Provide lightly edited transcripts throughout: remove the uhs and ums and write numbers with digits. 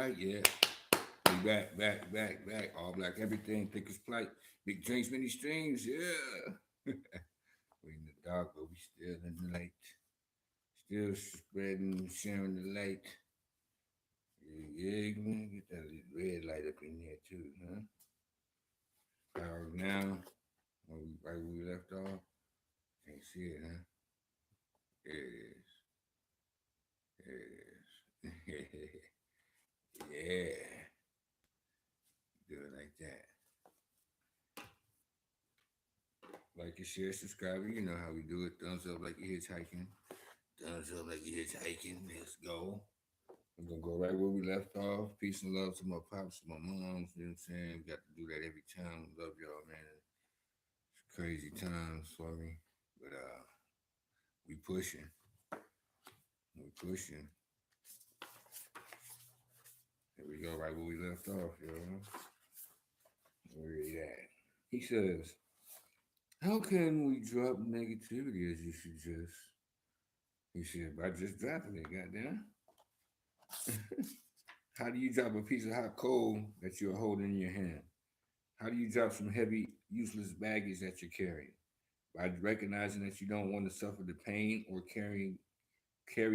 right, yeah. We back. All black, everything, thick as plate. Big drinks, many streams, yeah. We in the dark, but we still in the light. Still spreading, sharing the light. Yeah, man, get that red light up in here too, huh? Power now, right where we left off. Can't see it, huh? There it is. There it is. Yeah. Do it like that. Like and share, subscribe. You know how we do it. Thumbs up like you're hitchhiking. Thumbs up like you're hitchhiking. Let's go. We're gonna go right where we left off. Peace and love to my pops, to my moms. You know what I'm saying? We got to do that every time. Love y'all, man. It's crazy times for me. But we pushing. We pushing. Here we go, right where we left off, yo. Where he at? He says, how can we drop negativity as you suggest? He said, by just dropping it, goddamn. How do you drop a piece of hot coal that you're holding in your hand? How do you drop some heavy, useless baggage that you're carrying? By recognizing that you don't want to suffer the pain or carry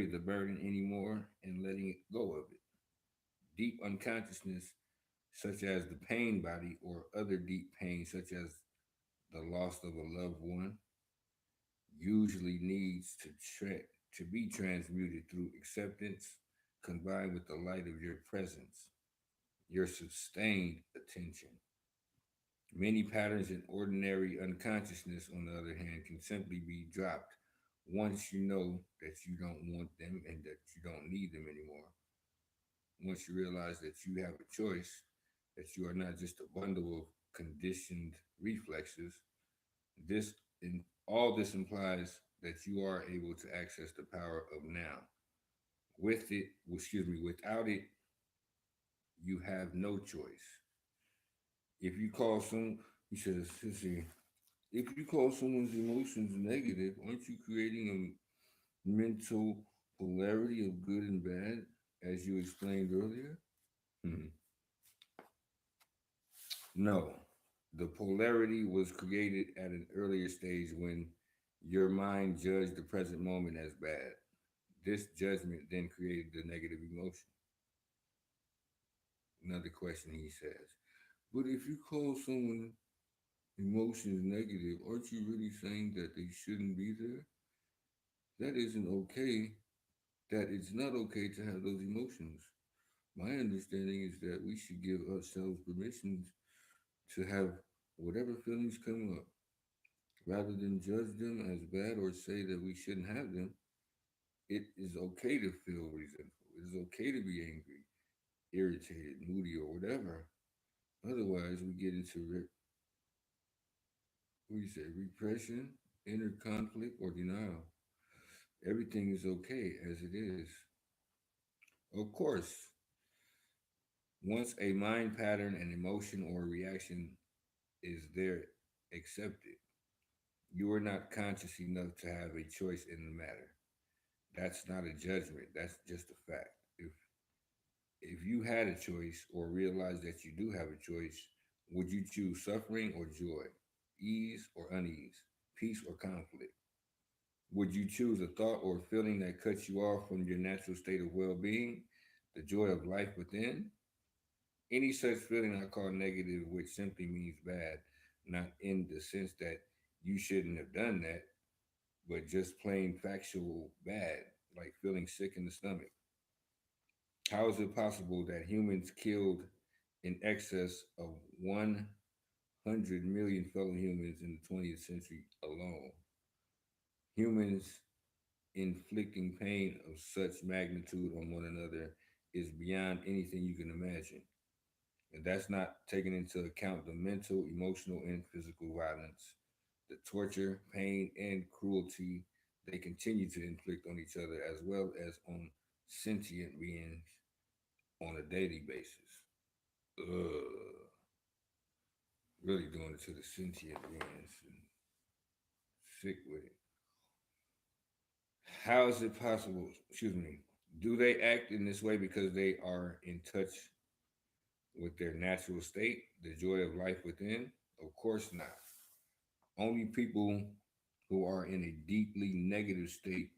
the burden anymore and letting it go of it. Deep unconsciousness, such as the pain body or other deep pain, such as the loss of a loved one, usually needs to be transmuted through acceptance combined with the light of your presence, your sustained attention. Many patterns in ordinary unconsciousness, on the other hand, can simply be dropped once you know that you don't want them and that you don't need them anymore. Once you realize that you have a choice, that you are not just a bundle of conditioned reflexes, this in all this implies that you are able to access the power of now. Without it, you have no choice. If you call some, he says, "Sissy, if you call someone's emotions negative, aren't you creating a mental polarity of good and bad, as you explained earlier?" Hmm. No, the polarity was created at an earlier stage when your mind judged the present moment as bad. This judgment then created the negative emotion. Another question he says, but if you call someone emotions negative, aren't you really saying that they shouldn't be there? That isn't okay. That it's not okay to have those emotions. My understanding is that we should give ourselves permission to have whatever feelings come up, rather than judge them as bad or say that we shouldn't have them. It is okay to feel resentful. It is okay to be angry, irritated, moody, or whatever. Otherwise, we get into what do you say, repression, inner conflict, or denial. Everything is okay as it is. Of course, once a mind pattern, an emotion, or a reaction is there, accepted. You are not conscious enough to have a choice in the matter. That's not a judgment. That's just a fact. If you had a choice or realized that you do have a choice, would you choose suffering or joy, ease or unease, peace or conflict? Would you choose a thought or feeling that cuts you off from your natural state of well-being, the joy of life within? Any such feeling I call negative, which simply means bad, not in the sense that you shouldn't have done that, but just plain factual bad, like feeling sick in the stomach. How is it possible that humans killed in excess of 100 million fellow humans in the 20th century alone? Humans inflicting pain of such magnitude on one another is beyond anything you can imagine. And that's not taking into account the mental, emotional, and physical violence, the torture, pain, and cruelty they continue to inflict on each other as well as on sentient beings on a daily basis. Ugh, really doing it to the sentient beings and sick with it. How is it possible? Excuse me. Do they act in this way because they are in touch with their natural state, the joy of life within? Of course not. Only people who are in a deeply negative state,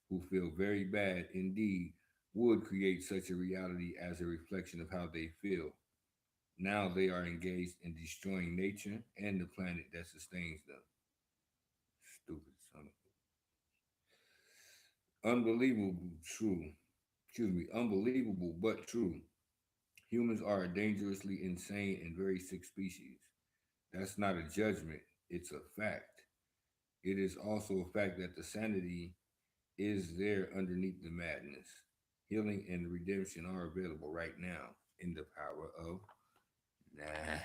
who feel very bad indeed, would create such a reality as a reflection of how they feel. Now they are engaged in destroying nature and the planet that sustains them. Stupid son of unbelievable true. Excuse me, unbelievable but true. Humans are a dangerously insane and very sick species. That's not a judgment, it's a fact. It is also a fact that the sanity is there underneath the madness. Healing and redemption are available right now in the power of now.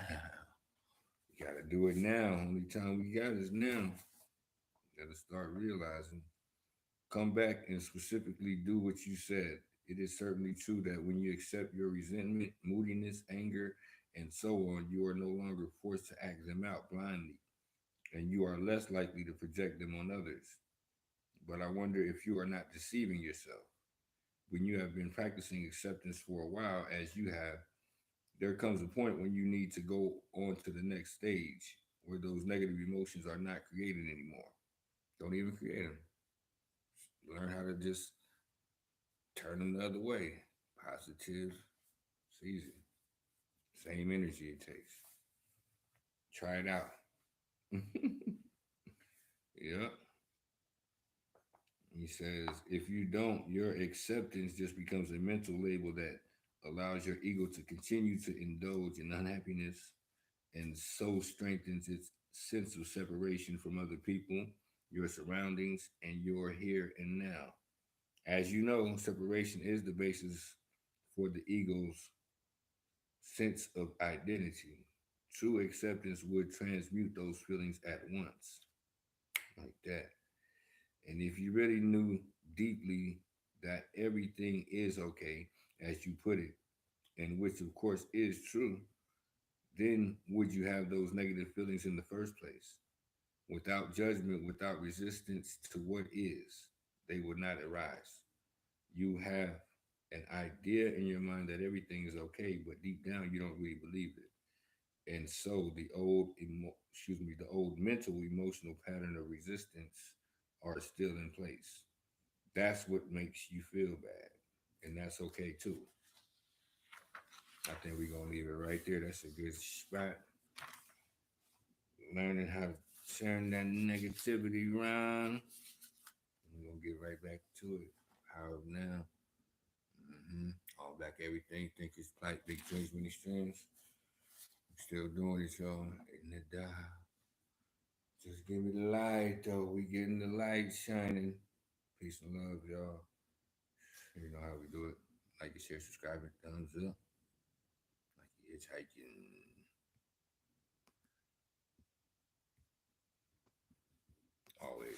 We gotta do it now. Only time we got is now. Gotta start realizing. Come back and specifically do what you said. It is certainly true that when you accept your resentment, moodiness, anger, and so on, you are no longer forced to act them out blindly, and you are less likely to project them on others. But I wonder if you are not deceiving yourself. When you have been practicing acceptance for a while, as you have, there comes a point when you need to go on to the next stage where those negative emotions are not created anymore. Don't even create them. Learn how to just turn them the other way. Positive. It's easy. Same energy it takes. Try it out. Yep. He says, if you don't, your acceptance just becomes a mental label that allows your ego to continue to indulge in unhappiness and so strengthens its sense of separation from other people, your surroundings, and your here and now. As you know, separation is the basis for the ego's sense of identity. True acceptance would transmute those feelings at once, like that. And if you really knew deeply that everything is okay, as you put it, and which of course is true, then would you have those negative feelings in the first place? Without judgment, without resistance to what is, they would not arise. You have an idea in your mind that everything is okay, but deep down you don't really believe it. And so the old mental emotional pattern of resistance are still in place. That's what makes you feel bad, and that's okay too. I think we're gonna leave it right there. That's a good spot. Learning how to turn that negativity around. We're gonna get right back to it. Power of now. All back everything. Think it's like big dreams, many streams. Still doing it, y'all. In the dial. Just give me the light, though. We getting the light shining. Peace and love, y'all. You know how we do it. Like, share, subscribe, and thumbs up. Like you hitchhiking. Always.